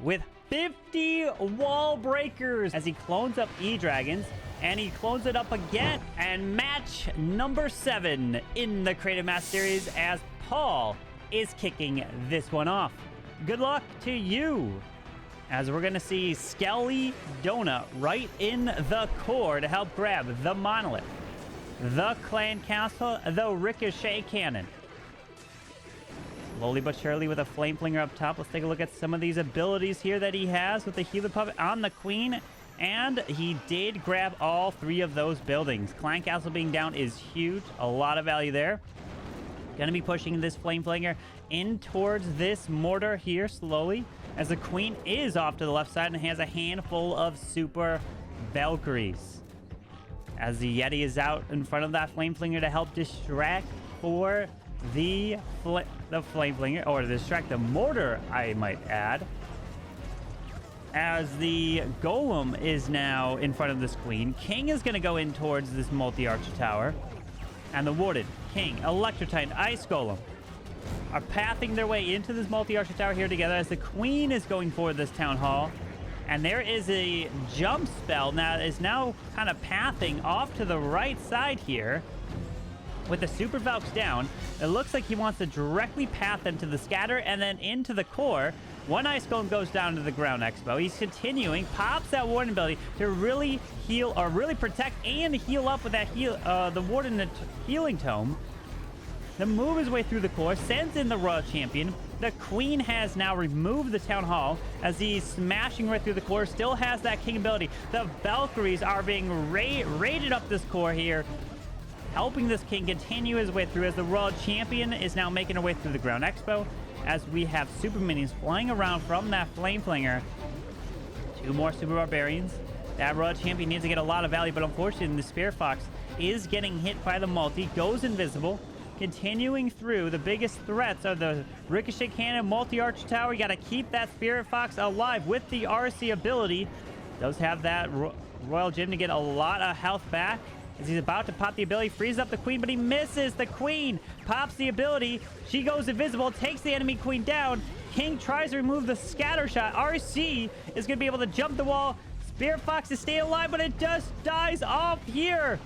with 50 wall breakers as he clones up EDragons, and he clones it up again. And match number 7 in the Creative Match Series as Paul is kicking this one off. Good luck to you, as we're going to see Skelly Donut right in the core to help grab the Monolith, the Clan Castle, the Ricochet Cannon. Slowly but surely with a Flame Flinger up top. Let's take a look at some of these abilities here that he has with the Healer Puppet on the Queen. And he did grab all 3 of those buildings. Clan Castle being down is huge. A lot of value there. Going to be pushing this Flame Flinger in towards this mortar here slowly, as the Queen is off to the left side and has a handful of super Valkyries. As the Yeti is out in front of that Flame Flinger to help distract for the Flame Flinger, or to distract the mortar, I might add. As the Golem is now in front of this Queen, King is going to go in towards this multi-archer tower. And the Warden, King, Electrotitan, Ice Golem are pathing their way into this multi-archer tower here together as the Queen is going for this Town Hall. And there is a jump spell now that is now kind of pathing off to the right side here. With the Super Valks down, it looks like he wants to directly path them to the scatter and then into the core. One Ice Golem goes down to the ground expo. He's continuing, pops that Warden ability to really heal, or really protect and heal up with that the Warden healing tome. To move his way through the core, sends in the Royal Champion. The Queen has now removed the Town Hall as he's smashing right through the core. Still has that King ability. The Valkyries are being raided up this core here, helping this King continue his way through as the Royal Champion is now making her way through the ground expo. As we have super minions flying around from that Flame Flinger. 2 more super barbarians. That Royal Champion needs to get a lot of value, but unfortunately the Spirit Fox is getting hit by the multi, goes invisible. Continuing through, the biggest threats are the Ricochet Cannon, multi-archer tower. You got to keep that Spirit Fox alive with the RC ability. Does have that Royal Gem to get a lot of health back. As he's about to pop the ability, frees up the Queen, but he misses. The Queen pops the ability. She goes invisible, takes the enemy Queen down. King tries to remove the scatter shot. RC is going to be able to jump the wall. Spirit Fox is staying alive, but it just dies off here.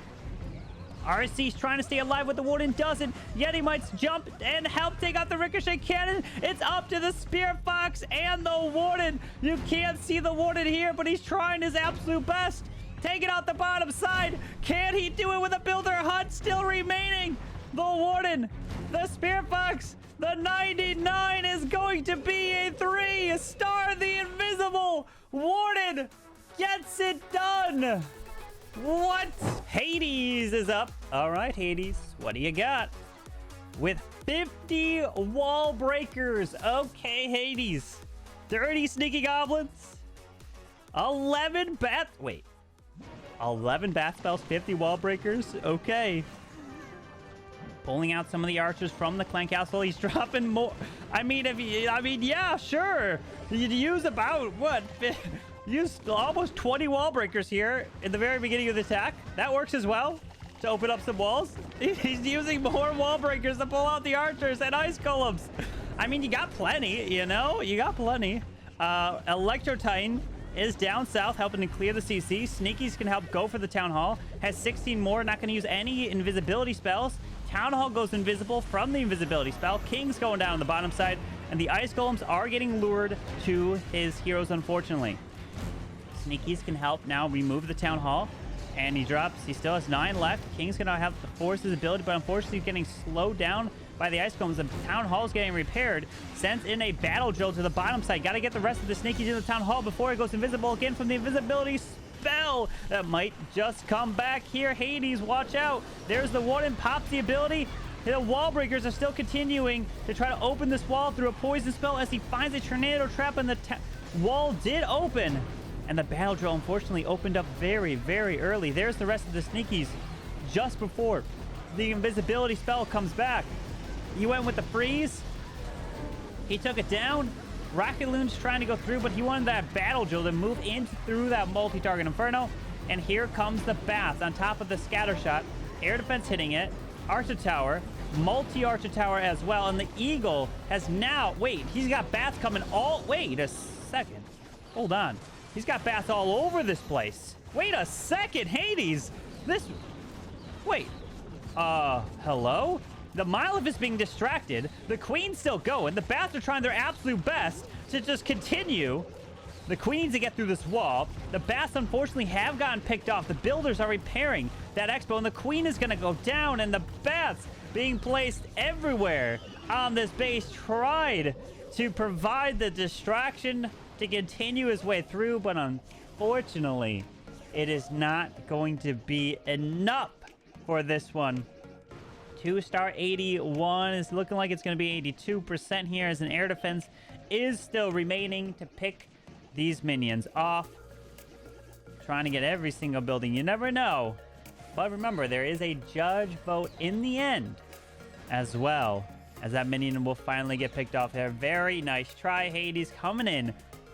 RC's trying to stay alive with the Warden, doesn't. Yet he might jump and help take out the Ricochet Cannon. It's up to the Spirit Fox and the Warden. You can't see the Warden here, but he's trying his absolute best. Taking out the bottom side. Can he do it with a Builder Hut still remaining? The Warden, the Spirit Fox, the 99 is going to be a 3. Star the Invisible. Warden gets it done. What? Hades is up. All right, Hades, what do you got? With 50 wall breakers. Okay, Hades. 30 sneaky goblins. 11 bat... Wait. 11 bat spells, 50 wall breakers. Okay. Pulling out some of the archers from the Clan Castle. He's dropping more. I mean, yeah, sure. You'd use about, what? Use almost 20 wall breakers here in the very beginning of the attack. That works as well to open up some walls. He's using more wall breakers to pull out the archers and ice golems. I mean, you got plenty, you know? You got plenty. Electrotitan is down south helping to clear the CC. Sneakies can help go for the Town Hall. Has 16 more. Not going to use any invisibility spells. Town Hall goes invisible from the invisibility spell. King's going down on the bottom side. And the Ice Golems are getting lured to his heroes, unfortunately. Sneakies can help now remove the Town Hall. And he drops. He still has 9 left. King's going to have to force his ability, but unfortunately he's getting slowed down by the Ice Golems. The Town Hall is getting repaired. Sends in a battle drill to the bottom side. Got to get the rest of the Sneakies in the Town Hall before it goes invisible again from the invisibility spell. That might just come back here. Hades, watch out. There's the Warden. Pops the ability. The wall breakers are still continuing to try to open this wall through a poison spell as he finds a tornado trap, and the wall did open. And the battle drill, unfortunately, opened up very, very early. There's the rest of the Sneakies just before the invisibility spell comes back. He went with the freeze. He took it down. Rocket Loon's trying to go through, but he wanted that battle drill to move in through that multi-target Inferno. And here comes the Bath on top of the scatter shot. Air defense hitting it. Archer Tower. Multi-Archer Tower as well. And the Eagle has now... Wait, he's got Bath coming all... Wait a second. Hold on. He's got bats all over this place. Wait a second, Hades. Wait. Hello? The Monolith is being distracted. The Queen's still going. The bats are trying their absolute best to just continue. The Queen needs to get through this wall. The bats, unfortunately, have gotten picked off. The builders are repairing that expo, and the Queen is going to go down, and the bats being placed everywhere on this base tried to provide the distraction to continue his way through, but unfortunately, it is not going to be enough for this one. 2-star 81 is looking like it's going to be 82% here, as an air defense is still remaining to pick these minions off. Trying to get every single building. You never know. But remember, there is a judge vote in the end as well, as that minion will finally get picked off there. Very nice try, Hades, coming in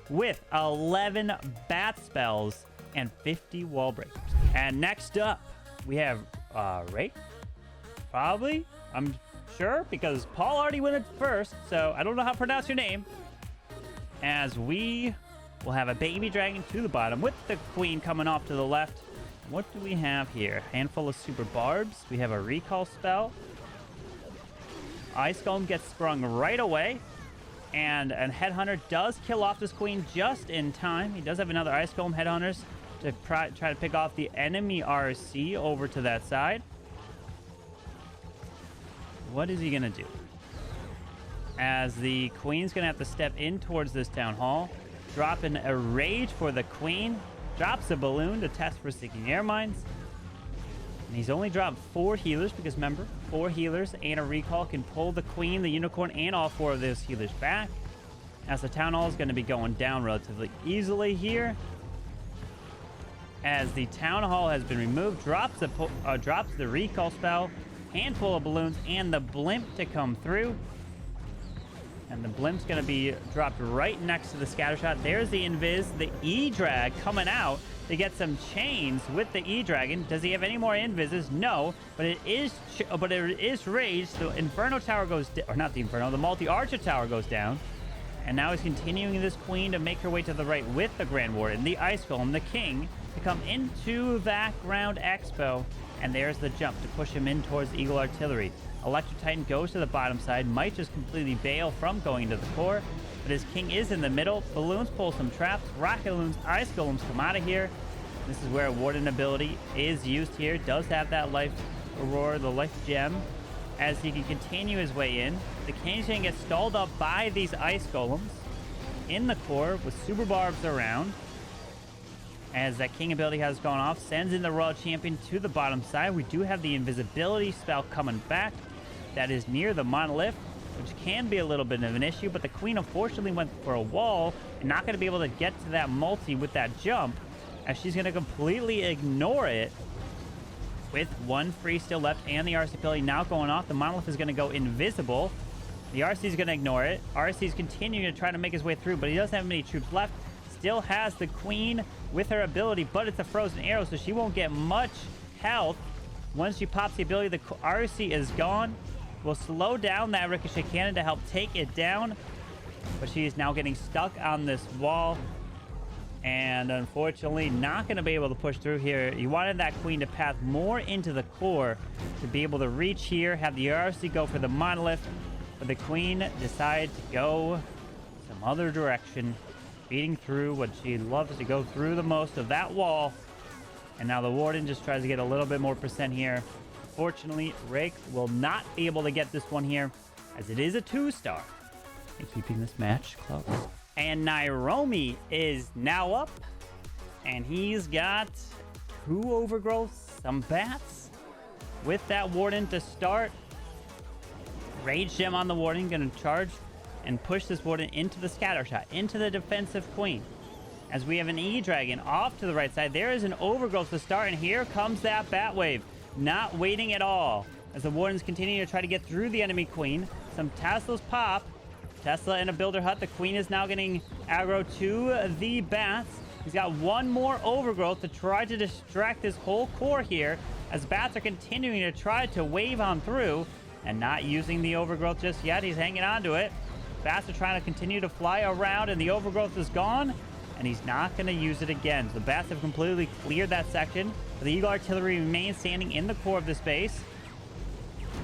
with 11 bat spells and 50 wall breakers. And next up, we have Raik. Probably, I'm sure, because Paul already went it first, so I don't know how to pronounce your name. As we will have a baby dragon to the bottom with the Queen coming off to the left. What do we have here? Handful of super barbs. We have a recall spell. Ice Golem gets sprung right away. And a Headhunter does kill off this Queen just in time. He does have another Ice Golem Headhunters to try to pick off the enemy RC over to that side. What is he going to do? As the Queen's going to have to step in towards this Town Hall. Dropping a Rage for the Queen. Drops a Balloon to test for Seeking Air Mines. And he's only dropped 4 healers because, remember, 4 healers and a recall can pull the Queen, the Unicorn, and all 4 of those healers back. As the Town Hall is going to be going down relatively easily here. As the Town Hall has been removed, drops the recall spell, handful of balloons, and the blimp to come through. And the blimp's going to be dropped right next to the scatter shot. There's the invis, the EDrag coming out to get some chains with the E-Dragon. Does he have any more invises? No, but it is raised. The Inferno Tower goes or not the Inferno, the Multi-Archer Tower goes down. And now he's continuing this Queen to make her way to the right with the Grand Warden, the Ice Golem, the King, to come into that Ground Expo. And there's the jump to push him in towards the Eagle Artillery. Electro Titan goes to the bottom side, might just completely bail from going into the core, but his King is in the middle. Balloons pull some traps, Rocket Loons, Ice Golems come out of here. This is where a Warden ability is used here. Does have that Life Aurora, the Life Gem, as he can continue his way in. The King's going to get stalled up by these Ice Golems in the core with Super Barbs around. As that King ability has gone off, sends in the Royal Champion to the bottom side. We do have the Invisibility spell coming back. That is near the Monolith, which can be a little bit of an issue, but the Queen unfortunately went for a wall and not going to be able to get to that multi with that jump, as she's going to completely ignore it with 1 free still left and the RC ability now going off. The Monolith is going to go invisible. The RC is going to ignore it. RC is continuing to try to make his way through, but he doesn't have many troops left. Still has the Queen with her ability, but it's a frozen arrow, so she won't get much health. Once she pops the ability, the RC is gone. Will slow down that Ricochet Cannon to help take it down, but she is now getting stuck on this wall and unfortunately not going to be able to push through here. You wanted that Queen to path more into the core to be able to reach here, have the RC go for the Monolith, but the Queen decided to go some other direction, beating through what she loves to go through the most of that wall. And now the Warden just tries to get a little bit more percent here. Fortunately, Raik will not be able to get this one here, as it is a 2-star. And keeping this match close. And Nyarome is now up. And he's got 2 Overgrowths, some bats. With that Warden to start. Rage Gem on the Warden, going to charge and push this Warden into the scatter shot, into the defensive Queen. As we have an E-Dragon off to the right side. There is an Overgrowth to start, and here comes that Bat Wave. Not waiting at all, as the Wardens continue to try to get through the enemy Queen. Some Teslas pop. Tesla in a Builder Hut. The Queen is now getting aggro to the bats. He's got 1 more Overgrowth to try to distract this whole core here, as bats are continuing to try to wave on through and not using the Overgrowth just yet. He's hanging on to it. Bats are trying to continue to fly around, and the Overgrowth is gone, and he's not going to use it again. So the Bats have completely cleared that section. But the Eagle Artillery remains standing in the core of this base.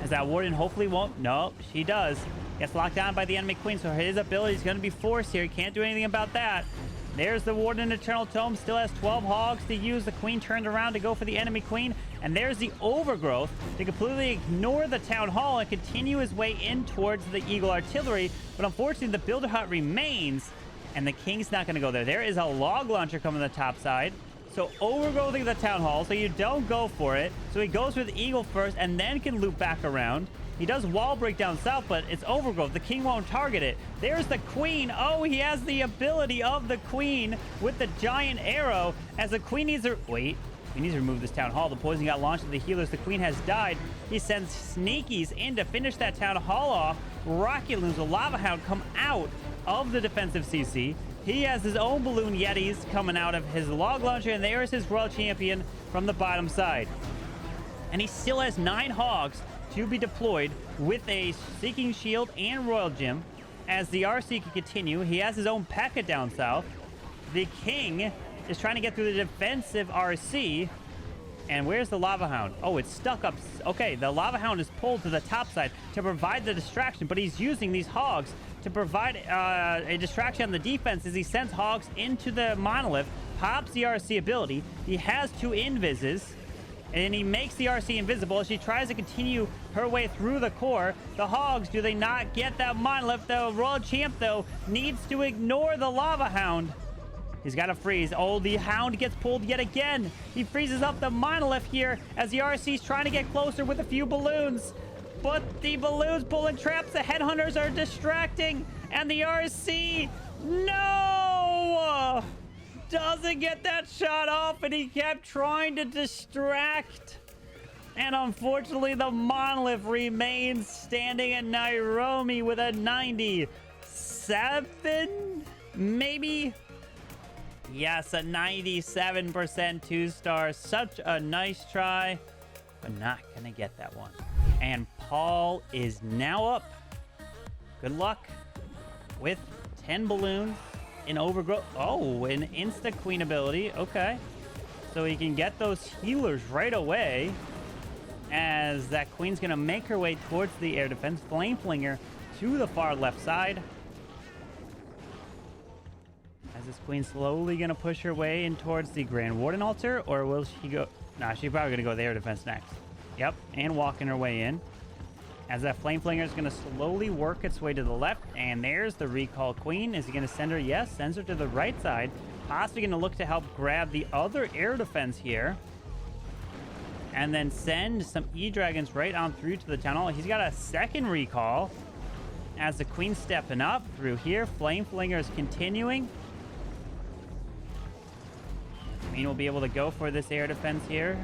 As that Warden hopefully won't. No, she does. Gets locked down by the enemy Queen, so his ability is going to be forced here. He can't do anything about that. There's the Warden Eternal Tome. Still has 12 hogs to use. The Queen turned around to go for the enemy Queen. And there's the Overgrowth to completely ignore the Town Hall and continue his way in towards the Eagle Artillery. But unfortunately, the Builder Hut remains. And the King's not going to go there. There is a log launcher coming to the top side. So overgrowthing the Town Hall, so you don't go for it. So he goes for the Eagle first and then can loop back around. He does wall break down south, but it's Overgrowth. The King won't target it. There's the Queen. Oh, he has the ability of the Queen with the giant arrow. As the Queen needs to... Wait. He needs to remove this Town Hall. The poison got launched at the healers. The Queen has died. He sends Sneakies in to finish that Town Hall off. Rocket Loons, the Lava Hound, come out of the defensive CC. He has his own Balloon Yetis coming out of his log launcher, and there's his World Champion from the bottom side. And he still has 9 hogs to be deployed with a Seeking Shield and Royal Gem. As the RC can continue, he has his own P.E.K.K.A. down south. The King is trying to get through the defensive RC. And where's the Lava Hound? Oh, it's stuck up. Okay, the Lava Hound is pulled to the top side to provide the distraction, but he's using these hogs to provide a distraction on the defense as he sends hogs into the monolith, pops the RC ability. He has 2 invises, and he makes the RC invisible as she tries to continue her way through the core. The hogs, do they not get that monolith? The Royal Champ, though, needs to ignore the Lava Hound. He's got to freeze. Oh, the Hound gets pulled yet again. He freezes up the monolith here as the RC's trying to get closer with a few balloons. But the balloons pulling traps, the headhunters are distracting. And the RC, no! Doesn't get that shot off, and he kept trying to distract. And unfortunately, the monolith remains standing at Nyarome with a 97, maybe? Yes, a 97% 2-star. Such a nice try, but not gonna get that one. And Paul is now up. Good luck with 10 balloons in Overgrowth. Oh, an insta-Queen ability. Okay. So he can get those healers right away as that Queen's going to make her way towards the air defense. Flame Flinger to the far left side. As this Queen slowly going to push her way in towards the Grand Warden altar, or will she go... Nah, she's probably going to go the air defense next. Yep, and walking her way in. As that Flame Flinger is going to slowly work its way to the left. And there's the Recall Queen. Is he going to send her? Yes, sends her to the right side. Possibly going to look to help grab the other air defense here. And then send some E-Dragons right on through to the Town Hall. He's got a second Recall. As the Queen's stepping up through here. Flame Flinger is continuing. Queen will be able to go for this air defense here.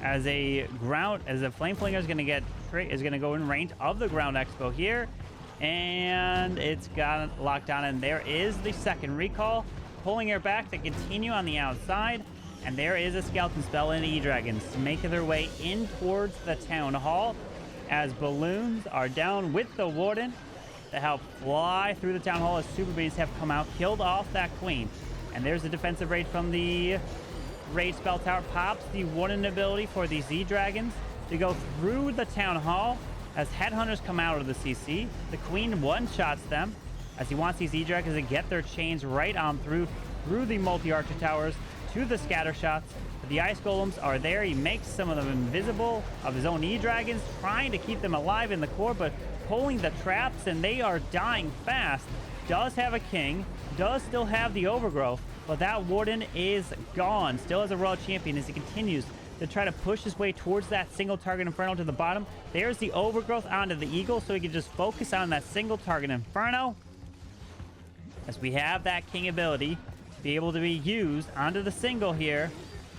As a Flame Flinger is going to go in range of the Ground Expo here. And it's got locked down, and there is the second Recall. Pulling her back to continue on the outside. And there is a Skeleton Spell and E-Dragons making their way in towards the Town Hall. As balloons are down with the Warden to help fly through the Town Hall as Super Beasts have come out, killed off that Queen. And there's the defensive rage from the Rage Spell Tower. Pops the Warden ability for these E-Dragons to go through the Town Hall as Headhunters come out of the CC. The Queen one-shots them as he wants these E-Dragons to get their chains right on through the multi-archer towers to the scatter shots. But the Ice Golems are there. He makes some of them invisible of his own E-Dragons, trying to keep them alive in the core, but pulling the traps, and they are dying fast. Does have a King, does still have the Overgrowth, but that Warden is gone. Still has a Royal Champion as he continues to try to push his way towards that single target Inferno to the bottom. There's the Overgrowth onto the Eagle, so he can just focus on that single target Inferno. As we have that King ability to be able to be used onto the single here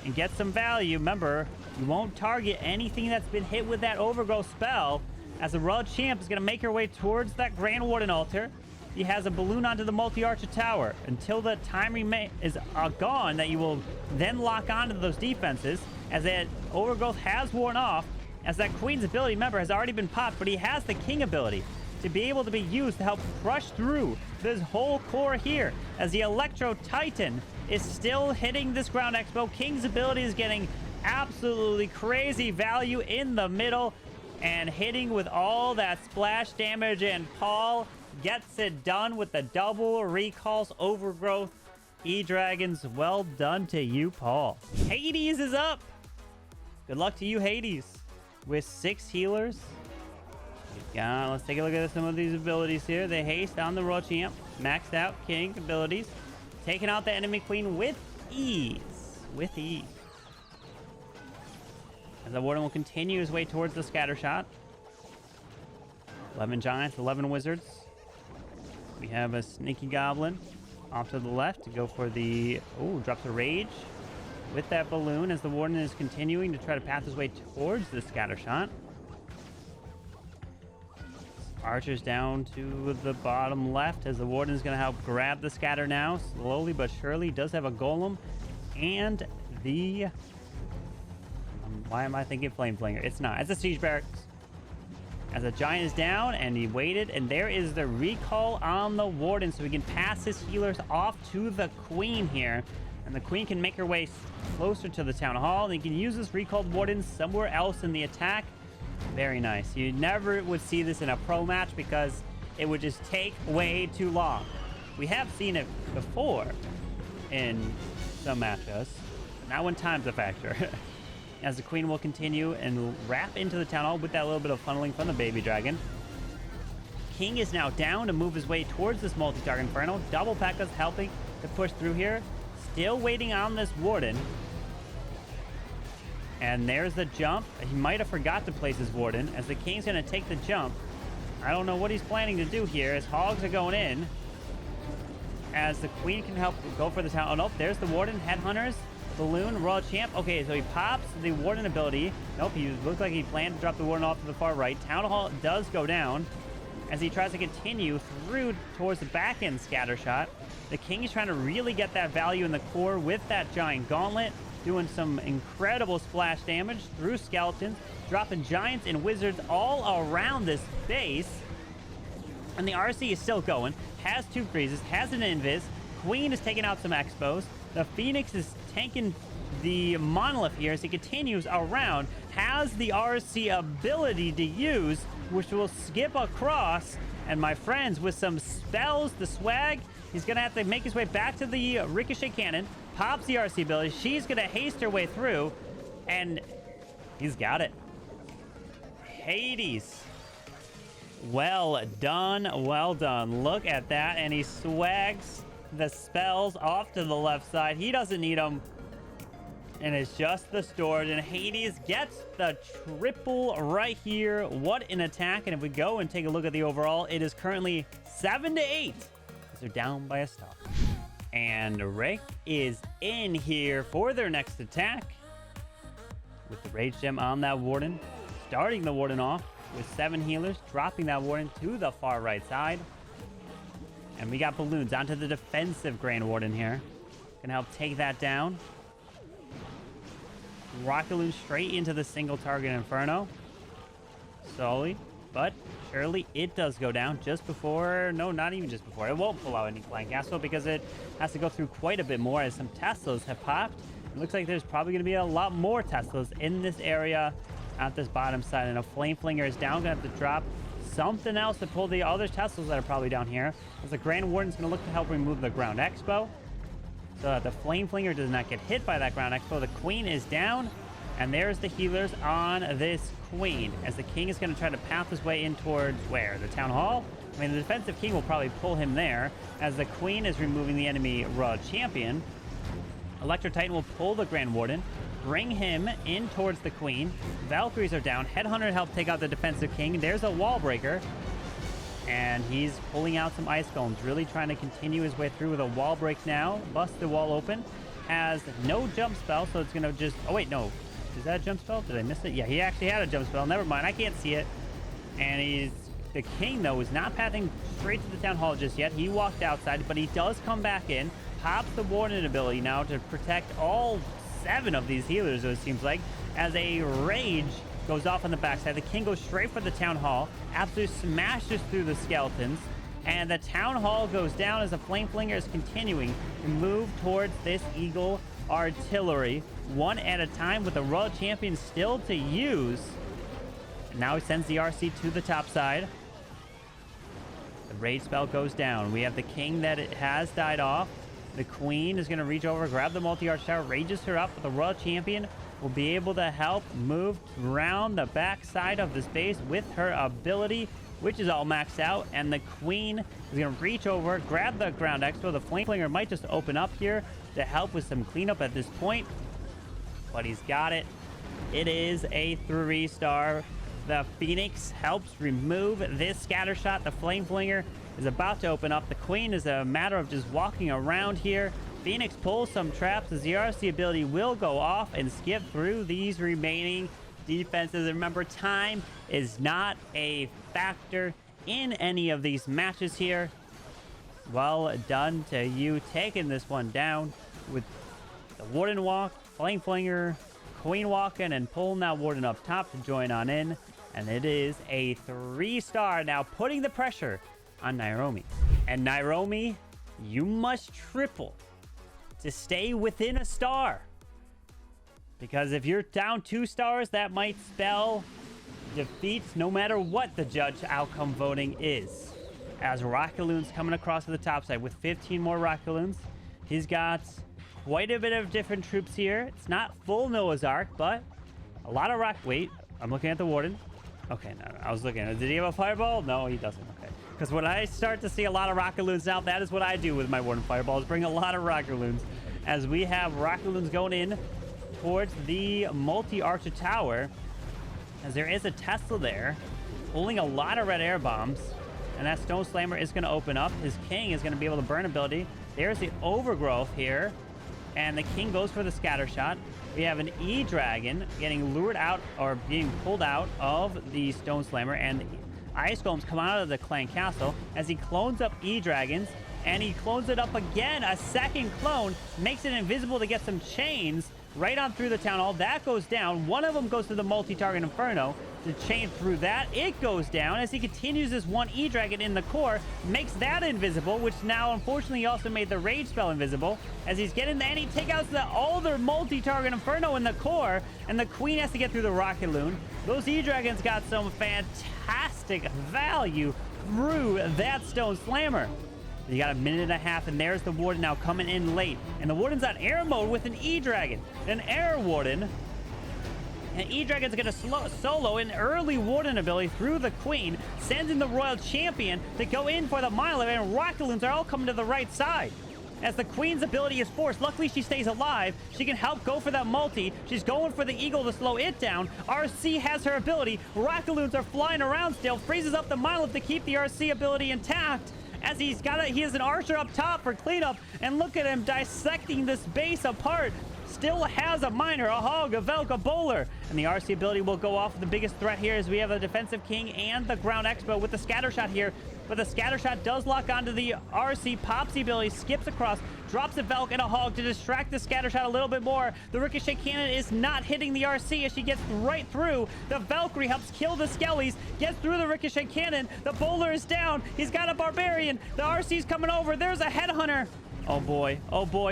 and get some value. Remember, you won't target anything that's been hit with that Overgrowth spell, as the Royal Champ is going to make her way towards that Grand Warden altar. He has a balloon onto the multi-archer tower until the time is gone, that you will then lock onto those defenses, as that Overgrowth has worn off, as that Queen's ability, remember, has already been popped, but he has the King ability. to be able to be used to help crush through this whole core here, as the Electro Titan is still hitting this ground expo. King's ability is getting absolutely crazy value in the middle and hitting with all that splash damage, and Paul gets it done with the double recalls. Overgrowth, E-Dragons, well done to you, Paul. Hades is up. Good luck to you, Hades. With 6 healers. Let's take a look at some of these abilities here. The haste on the Royal Champ. Maxed out King abilities. Taking out the enemy queen with ease. With ease. As the Warden will continue his way towards the scatter shot. 11 giants, 11 wizards. We have a sneaky goblin off to the left to go for the... Oh, drops a rage with that balloon as the Warden is continuing to try to path his way towards the scatter shot. Archers down to the bottom left as the Warden is going to help grab the scatter now. Slowly but surely. Does have a golem and the... why am I thinking flame flinger? It's not. It's a siege barracks. As the giant is down and he waited, and there is the recall on the Warden, so we can pass his healers off to the queen here, and the queen can make her way closer to the town hall, and he can use this recalled Warden somewhere else in the attack. Very nice. You never would see this in a pro match because it would just take way too long. We have seen it before in some matches, not when time's a factor. As the queen will continue and wrap into the town hall with that little bit of funneling from the baby dragon. King is now down to move his way towards this multi-target inferno. Double P.E.K.K.A.'s helping to push through here. Still waiting on this Warden. And there's the jump. He might have forgot to place his Warden as the King's going to take the jump. I don't know what he's planning to do here as hogs are going in. As the queen can help go for the town. Oh, nope. There's the Warden. Headhunters. Balloon. Royal Champ. Okay, so he pops the Warden ability. Nope, he looked like he planned to drop the Warden off to the far right. Town Hall does go down as he tries to continue through towards the back end scatter shot. The King is trying to really get that value in the core with that giant gauntlet. Doing some incredible splash damage through skeletons, dropping giants and wizards all around this base. And the RC is still going, has 2 freezes, has an invis. Queen is taking out some expos. The Phoenix is tanking the monolith here as he continues around, has the RC ability to use, which will skip across. And my friends, with some spells, the swag, he's gonna have to make his way back to the ricochet cannon. Pops the RC ability. She's going to haste her way through. And he's got it. Hades. Well done. Well done. Look at that. And he swags the spells off to the left side. He doesn't need them. And it's just the storage. And Hades gets the triple right here. What an attack. And if we go and take a look at the overall, it is currently 7-8. They're down by a star. And Raik is in here for their next attack with the Rage Gem on that Warden. Starting the Warden off with 7 healers, dropping that Warden to the far right side. And we got Balloons onto the defensive Grand Warden here. Gonna help take that down. Rocket Loon straight into the single target Inferno. Slowly, but surely it does go down just before, no, not even just before. It won't pull out any flank castle because it has to go through quite a bit more as some Teslas have popped. It looks like there's probably going to be a lot more Teslas in this area at this bottom side. And a Flame Flinger is down, going to have to drop something else to pull the other Teslas that are probably down here. As the Grand Warden's going to look to help remove the Ground Expo, so that the Flame Flinger does not get hit by that Ground Expo. The Queen is down. And there's the healers on this queen as the king is going to try to path his way in towards where? The town hall? I mean, the defensive king will probably pull him there as the queen is removing the enemy Raw champion. Electro Titan will pull the Grand Warden, bring him in towards the queen. Valkyries are down. Headhunter help take out the defensive king. There's a Wallbreaker. And he's pulling out some ice golems, really trying to continue his way through with a wall break now. Bust the wall open. Has no jump spell, so it's going to just... Oh, wait, no. Is that a jump spell? Did I miss it? Yeah, he actually had a jump spell. Never mind. I can't see it. And he's... The king, though, is not pathing straight to the town hall just yet. He walked outside, but he does come back in. Pops the Warden ability now to protect all 7 of these healers, it seems like, as a Rage goes off on the backside. The king goes straight for the town hall. Absolutely smashes through the skeletons. And the town hall goes down as the flame flinger is continuing to move towards this eagle artillery, one at a time, with the royal champion still to use. And now he sends the RC to the top side. The rage spell goes down. We have the king that it has died off. The queen is going to reach over, grab the multi-arch tower, rages her up, but the royal champion will be able to help move around the back side of this base with her ability, which is all maxed out. And the queen is going to reach over, grab the ground expo. The flame flinger might just open up here to help with some cleanup at this point, but he's got it. It is a 3-star. The Phoenix helps remove this scatter shot. The flame flinger is about to open up. The queen is a matter of just walking around here. Phoenix pulls some traps as the RC ability will go off and skip through these remaining defenses. And remember, time is not a factor in any of these matches here. Well done to you taking this one down with the Warden walk, flame flinger, queen walking, and pulling that Warden up top to join on in. And it is a 3-star, now putting the pressure on Nyarome. And Nyarome, you must triple to stay within a star. Because if you're down 2 stars, that might spell defeats no matter what the judge outcome voting is. As Rocket Loons coming across to the top side with 15 more Rocket Loons. He's got quite a bit of different troops here. It's not full Noah's Ark, but a lot of rock. Wait, I'm looking at the Warden. Okay, no, I was looking. Did he have a fireball? No, he doesn't. Okay. Because when I start to see a lot of Rocket Loons now, that is what I do with my Warden fireballs. Bring a lot of Rocket Loons. As we have Rocket Loons going in towards the multi-archer tower. As there is a Tesla there, pulling a lot of red air bombs. And that Stone Slammer is going to open up. His king is going to be able to burn ability. There's the Overgrowth here. And the king goes for the scatter shot. We have an E-Dragon getting lured out or being pulled out of the Stone Slammer. And the Ice Golems come out of the clan castle as he clones up E-Dragons. And he clones it up again. A second clone makes it invisible to get some chains right on through the town hall. That goes down. One of them goes to the multi-target Inferno. To chain through that, it goes down as he continues this one E-Dragon in the core, makes that invisible, which now unfortunately also made the Rage spell invisible. As he's getting the any takeouts the other multi-target Inferno in the core, and the queen has to get through the Rocket Loon. Those E-Dragons got some fantastic value through that Stone Slammer. You got a minute and a half, and there's the Warden now coming in late. And the Warden's on air mode with an E-Dragon, an Air Warden. And E-Dragon's going to solo an early Warden ability through the Queen, sends in the Royal Champion to go in for the Mile, and Rocket Loons are all coming to the right side. As the Queen's ability is forced, luckily she stays alive. She can help go for that multi. She's going for the Eagle to slow it down. RC has her ability. Rocket Loons are flying around still, freezes up the Mile to keep the RC ability intact. As he has an archer up top for cleanup, and look at him dissecting this base apart. Still has a miner, a hog, a Valk, a bowler, and the RC ability will go off. The biggest threat here is we have a defensive king and the ground expo with the scatter shot here, but the scatter shot does lock onto the RC. Pops the ability, skips across, drops a Valk and a hog to distract the scatter shot a little bit more. The ricochet cannon is not hitting the RC as she gets right through. The Valkyrie helps kill the Skellies, gets through the ricochet cannon. The bowler is down. He's got a barbarian. The RC's coming over. There's a headhunter. Oh boy,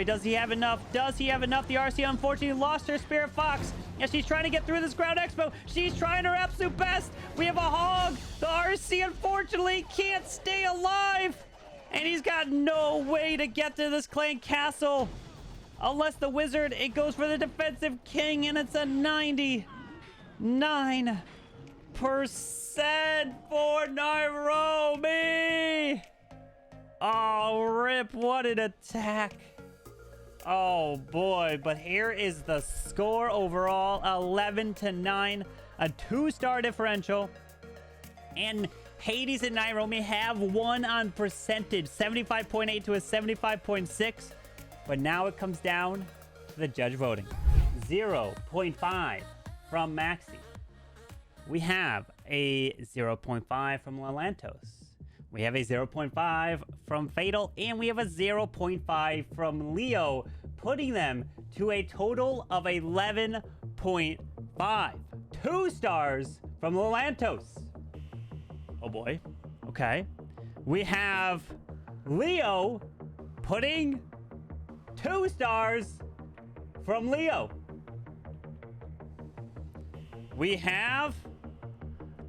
does he have enough? Does he have enough? The RC unfortunately lost her Spirit Fox as she's trying to get through this ground expo. She's trying her absolute best. We have a hog. The RC unfortunately can't stay alive. And he's got no way to get to this clan castle. Unless the wizard, it goes for the defensive king, and it's a 99% for Nyarome. Oh, rip, what an attack. Oh, boy, but here is the score overall, 11-9, a 2-star differential. And Hades and Nyarome have won on percentage, 75.8 to a 75.6. But now it comes down to the judge voting. 0.5 from Maxi. We have a 0.5 from Lalantos. We have a 0.5 from Fatal, and we have a 0.5 from Leo, putting them to a total of 11.5. 2 stars from Lelantos. Oh boy. Okay. We have Leo putting 2 stars from Leo. We have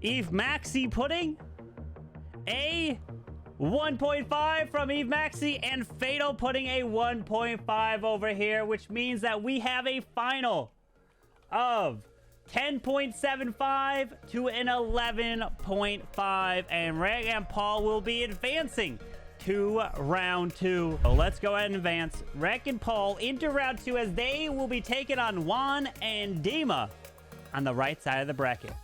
Eve Maxi putting a 1.5 from Eve Maxi, and Fatal putting a 1.5 over here, which means that we have a final of 10.75 to an 11.5, and Raik and Paul will be advancing to round 2. So let's go ahead and advance Raik and Paul into round 2 as they will be taking on Juan and Dima on the right side of the bracket.